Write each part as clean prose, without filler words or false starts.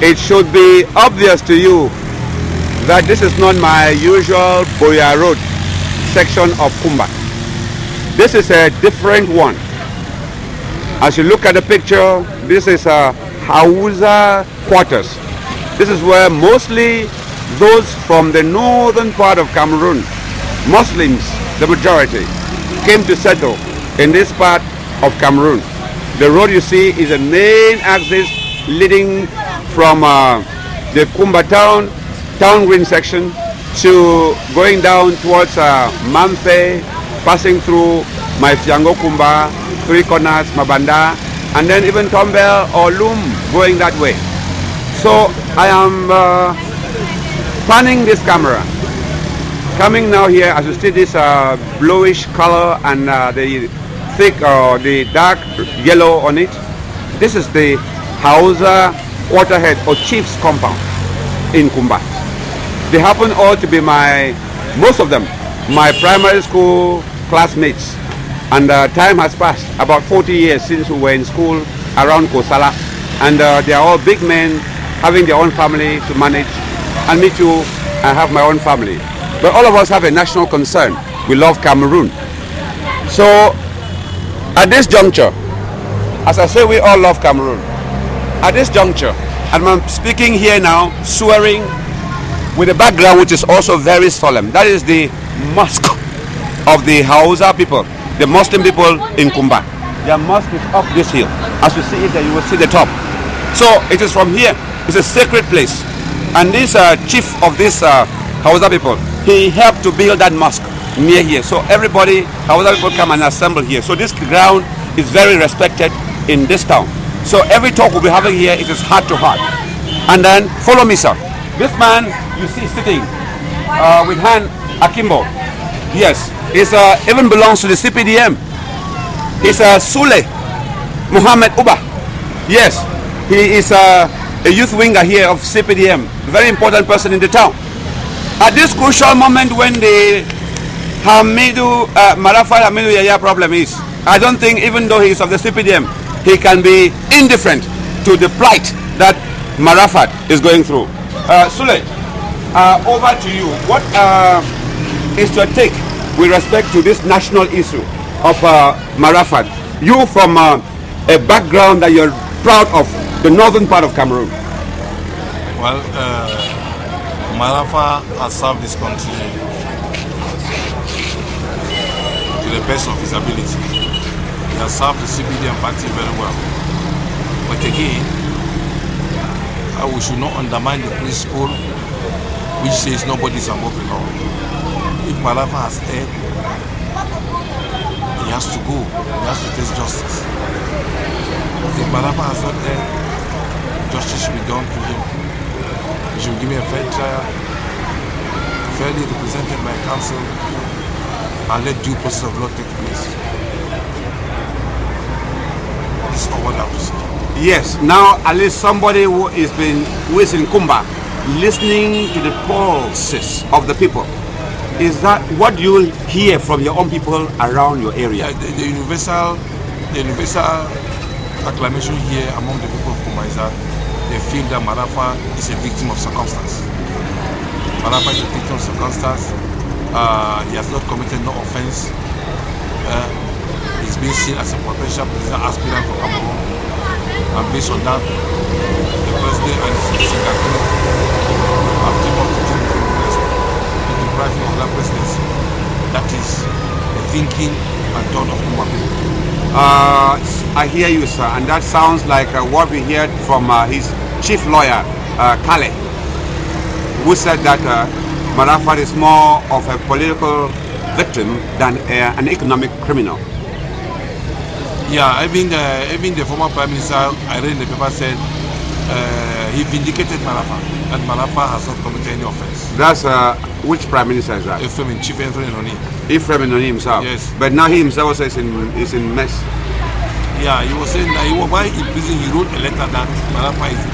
it should be obvious to you that this is not my usual Boya Road section of Kumba. This is a different one. As you look at the picture, this is a Hausa quarters. This is where mostly those from the northern part of Cameroon, Muslims, the majority, came to settle in this part of Cameroon. The road you see is a main axis leading from the Kumba town green section to going down towards Mamfe, passing through Maifiango Kumba, Three Corners, Mabanda, and then even Tombel or Loom going that way. So I am panning this camera. Coming now here, as you see this bluish color and the thick or the dark yellow on it, this is the Hausa waterhead or chief's compound in Kumba. They happen all to be most of them, my primary school classmates. And time has passed, about 40 years since we were in school around Kossala. And they are all big men having their own family to manage. And me too, I have my own family. But all of us have a national concern. We love Cameroon. So at this juncture, as I say, we all love Cameroon. At this juncture, and I'm speaking here now, swearing with a background which is also very solemn. That is the mosque of the Hausa people, the Muslim people in Kumba. Their mosque is up this hill. As you see it there, you will see the top. So it is from here. It's a sacred place. And this chief of this Hausa people, he helped to build that mosque near here. So everybody, Hausa people come and assemble here. So this ground is very respected in this town. So every talk we'll be having here, it is heart to heart. And then follow me, sir. This man you see sitting with hand akimbo. Yes, he even belongs to the CPDM. He's Sule Ubah-Muhammed. Yes, he is a youth winger here of CPDM. Very important person in the town. At this crucial moment when the Marafa Halilu Yaya problem is, I don't think even though he is of the CPDM, he can be indifferent to the plight that Marafa is going through. Sule, over to you. What is your take with respect to this national issue of Marafa? You from a background that you're proud of, the northern part of Cameroon. Well, Marafa has served this country to the best of his ability. He has served the CPDM party very well. But again, we should not undermine the principle which says nobody is above the law. If Marafa has erred, he has to go. He has to face justice. If Marafa has not erred, justice should be done to him. He should give me a fair trial, fairly represented by counsel, and let due process of law take place. This is all what I have to say. Yes, now at least somebody who is in Kumba, listening to the pulses of the people. Is that what you hear from your own people around your area? The universal acclamation here among the people of Kumba is that they feel that Marafa is a victim of circumstance. Marafa is a victim of circumstance. He has not committed no offense. He's being seen as a potential president aspirant for Cameroon. And based on that, the president and his secretary have taken up to deprive him of that presidency. That is the thinking and thought of Kumba people. I hear you, sir, and that sounds like what we heard from his chief lawyer, Kale, who said that Marafa is more of a political victim than an economic criminal. Yeah, even the former Prime Minister, I read in the paper, said he vindicated Marafa, and Marafa has not committed any offense. That's which Prime Minister is that? Chief Ephraim Noni. Ephraim Noni himself? Yes. But now he himself also is in mess. Yeah, he was saying that while in prison he wrote a letter that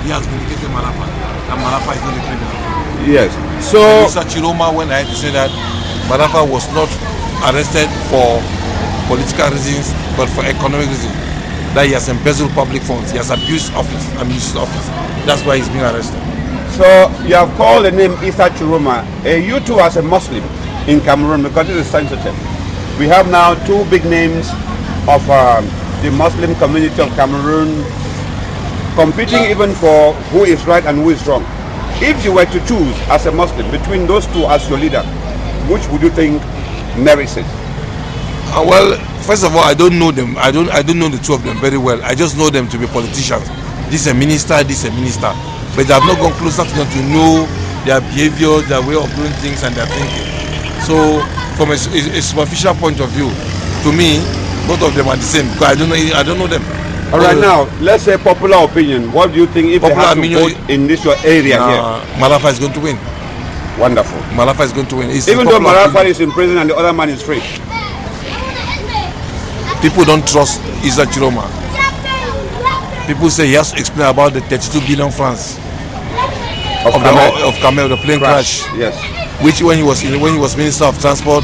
he has vindicated Marafa, and Marafa is not a criminal. Yes. So Mr. Chiroma, when I had to say that Marafa was not arrested for political reasons but for economic reasons. that he has embezzled public funds, he has abused office and misused office. That's why he's being arrested. So you have called the name Issa Chiroma. You too as a Muslim in Cameroon, because it is sensitive. We have now two big names of the Muslim community of Cameroon competing even for who is right and who is wrong. If you were to choose as a Muslim between those two as your leader, which would you think merits it? Well, first of all, I don't know them. I don't know the two of them very well. I just know them to be politicians. This is a minister, this is a minister. But I have not gone closer to them to know their behavior, their way of doing things, and their thinking. So, from a superficial point of view, to me, both of them are the same. Because I don't know them. All right, now let's say popular opinion. What do you think if they have to vote in this your area here? Marafa is going to win. Wonderful. Marafa is going to win. Even though Marafa is in prison and the other man is free. People don't trust Issa Chiroma. People say he has to explain about the 32 billion francs of Cameroon, the plane crash. Yes. Which when he was Minister of Transport,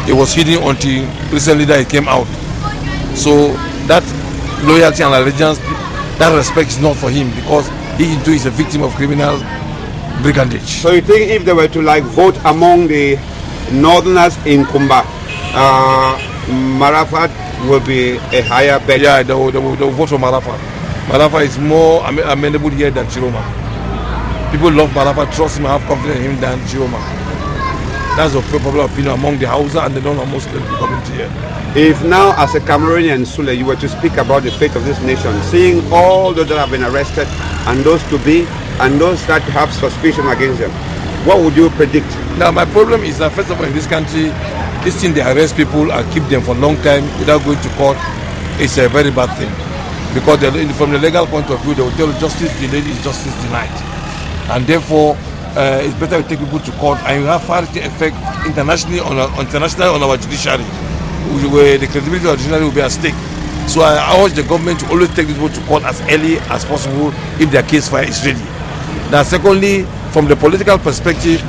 it was hidden until recently that it came out. So that loyalty and allegiance, that respect is not for him, because he too is a victim of criminal brigandage. So you think if they were to vote among the northerners in Kumba, Marafa will be a higher bet? Yeah, they will vote for Marafa. Marafa is more amenable here than Chiroma. People love Marafa, trust him, have confidence in him than Chiroma. That's the popular opinion among the Hausa and the non-Muslim community here. If now, as a Cameroonian, Sule, you were to speak about the fate of this nation, seeing all those that have been arrested and those to be and those that have suspicion against them, what would you predict? Now, my problem is that, first of all, in this country, this thing they arrest people and keep them for a long time without going to court is a very bad thing. Because from the legal point of view, they will tell you justice delayed is justice denied. And therefore, it's better to take people to court, and you have far-reaching effect internationally on our judiciary, where the credibility of the judiciary will be at stake. So I urge the government to always take these people to court as early as possible if their case file is ready. Now, secondly, from the political perspective,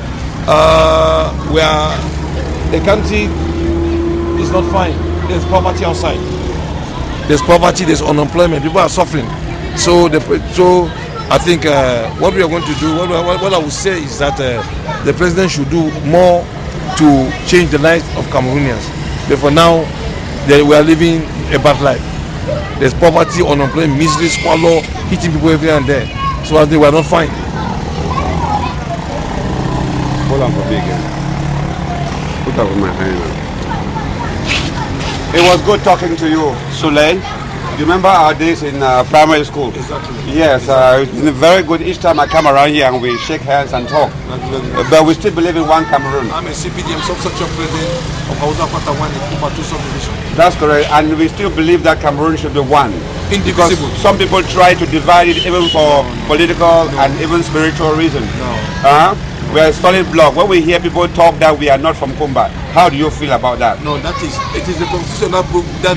where the country is not fine, there's poverty outside. There's poverty, there's unemployment, people are suffering. So I think what we are going to do, what I would say is that the president should do more to change the lives of Cameroonians. But for now, we are living a bad life. There's poverty, unemployment, misery, squalor, hitting people every and there. So I think we are not fine. Hold on for me again. Put that with my hand. It was good talking to you, Sule. You remember our days in primary school? Exactly. Yes, it's been very good each time I come around here and we shake hands and talk. But we still believe in one Cameroon. I'm a CPDM subsection president of Hausa Quarter 1 in Kumba-born subdivision. That's correct, and we still believe that Cameroon should be one. Because Indivisible. some people try to divide it even for political and even spiritual reasons. No. We are a solid block. When we hear people talk that we are not from Kumba, how do you feel about that? No, it is the constitution that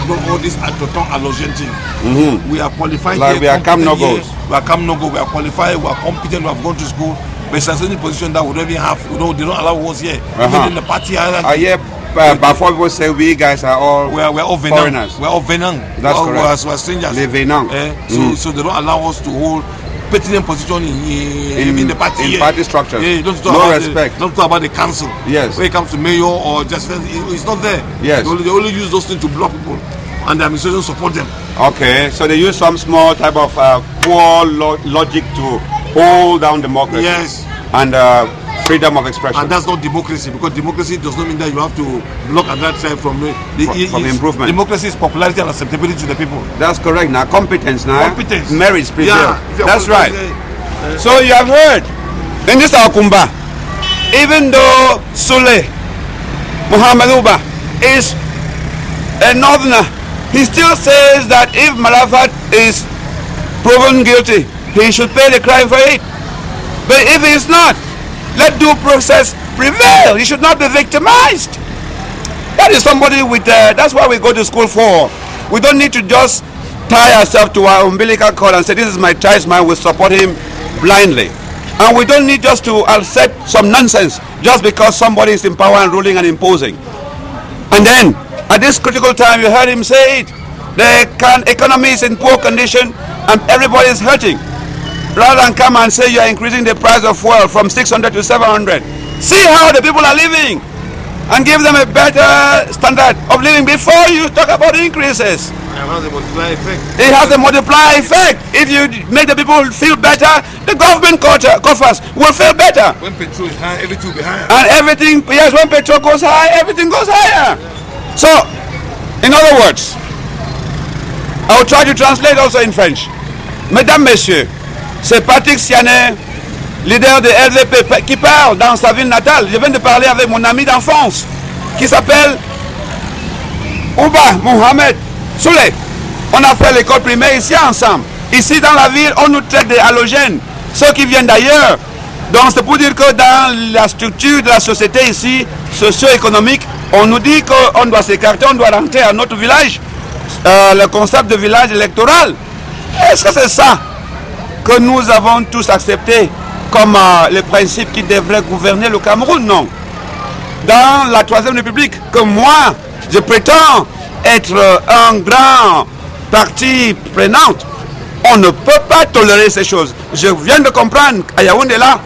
brought all this total allocation thing. We are qualified. Like we are come no goes. We are come no go. We are qualified. We are competent. We have gone to school. But it's a position that we don't even have. They don't allow us here. Even in the party hierarchy. Before people say we guys are all we are all foreigners. We are all venant. That's correct. We are strangers. Les venants. So they don't allow us to hold pertinent position in the party. In party structures. Don't no respect. Don't talk about the council. Yes. When it comes to mayor or just it's not there. Yes. They only use those things to block people, and the administration support them. Okay, so they use some small type of poor logic to hold down democracy. Yes. And freedom of expression. And that's not democracy, because democracy does not mean that you have to block and that side from improvement. Democracy is popularity and acceptability to the people. That's correct. Now competence now. Competence. Merits prevail. Yeah, that's right. So you have heard in this Kumba, even though Sule Ubah-Muhammed is a northerner, he still says that if Marafa is proven guilty, he should pay the crime for it. But if he is not, let due process prevail. He should not be victimized. That is somebody with, that's what we go to school for. We don't need to just tie ourselves to our umbilical cord and say, this is my child's man, we support him blindly. And we don't need just to accept some nonsense just because somebody is in power and ruling and imposing. And then, at this critical time, you heard him say it, The economy is in poor condition and everybody is hurting. Rather than come and say you are increasing the price of fuel from 600 to 700. See how the people are living and give them a better standard of living before you talk about increases. It has a multiplier effect. It has a multiplier effect. If you make the people feel better, the government coffers will feel better. When petrol is high, everything will be higher. And everything, yes, when petrol goes high, everything goes higher. So, in other words, I will try to translate also in French. Mesdames, Messieurs, c'est Patrick Sianet, leader de LVP, qui parle dans sa ville natale. Je viens de parler avec mon ami d'enfance, qui s'appelle Ubah-Muhammed. Sule, on a fait l'école primaire ici ensemble. Ici dans la ville, on nous traite des halogènes, ceux qui viennent d'ailleurs. Donc c'est pour dire que dans la structure de la société ici, socio-économique, on nous dit qu'on doit s'écarter, on doit rentrer à notre village. Le concept de village électoral. Est-ce que c'est ça que nous avons tous accepté comme le principe qui devrait gouverner le Cameroun? Non. Dans la Troisième République, que moi, je prétends être un grand parti prenante, on ne peut pas tolérer ces choses. Je viens de comprendre à Yaoundé là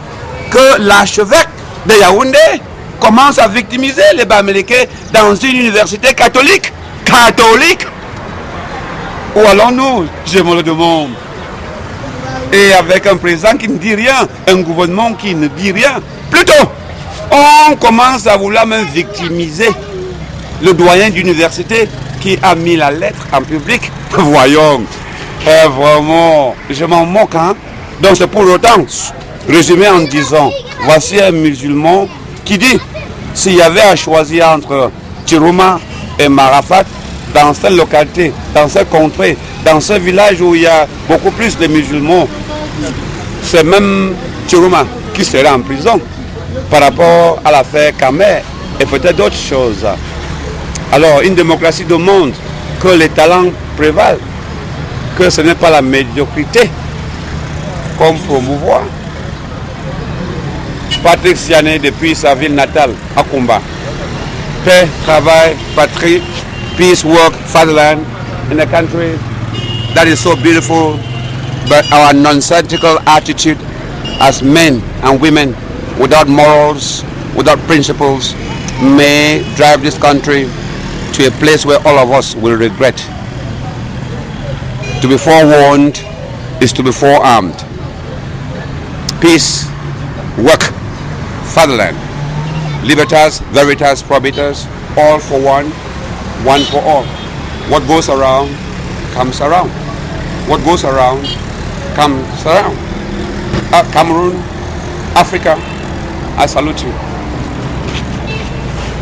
que l'archevêque de Yaoundé commence à victimiser les Bas-Américains dans une université catholique. Catholique. Où allons-nous? Je me le demande. Et avec un président qui ne dit rien, un gouvernement qui ne dit rien. Plutôt, on commence à vouloir même victimiser le doyen d'université qui a mis la lettre en public. Voyons, vraiment, je m'en moque. Hein? Donc c'est pour autant, résumé en disant, voici un musulman qui dit, s'il y avait à choisir entre Tiruma et Marafa, dans cette localité, dans cette contrée, dans ce village où il y a beaucoup plus de musulmans, c'est même Tiruma qui serait en prison par rapport à l'affaire Kamer et peut-être d'autres choses. Alors, une démocratie demande que les talents prévalent, que ce n'est pas la médiocrité qu'on promouvoit. Patrick Sianet, depuis sa ville natale, à Kumba. Paix, travail, patrie, peace, work, fatherland, in a country that is so beautiful, but our nonsensical attitude as men and women without morals, without principles, may drive this country to a place where all of us will regret. To be forewarned is to be forearmed. Peace, work, fatherland, libertas, veritas, probitas, all for one, one for all. What goes around comes around. What goes around comes around. Cameroon, Africa, I salute you.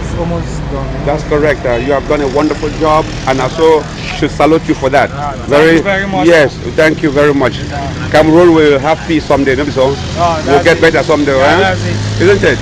It's almost done. That's correct. You have done a wonderful job, and I also should salute you for that. Thank you very much. Yes, thank you very much. Cameroon will have peace someday, no? So we'll get better someday, that's it. Isn't it?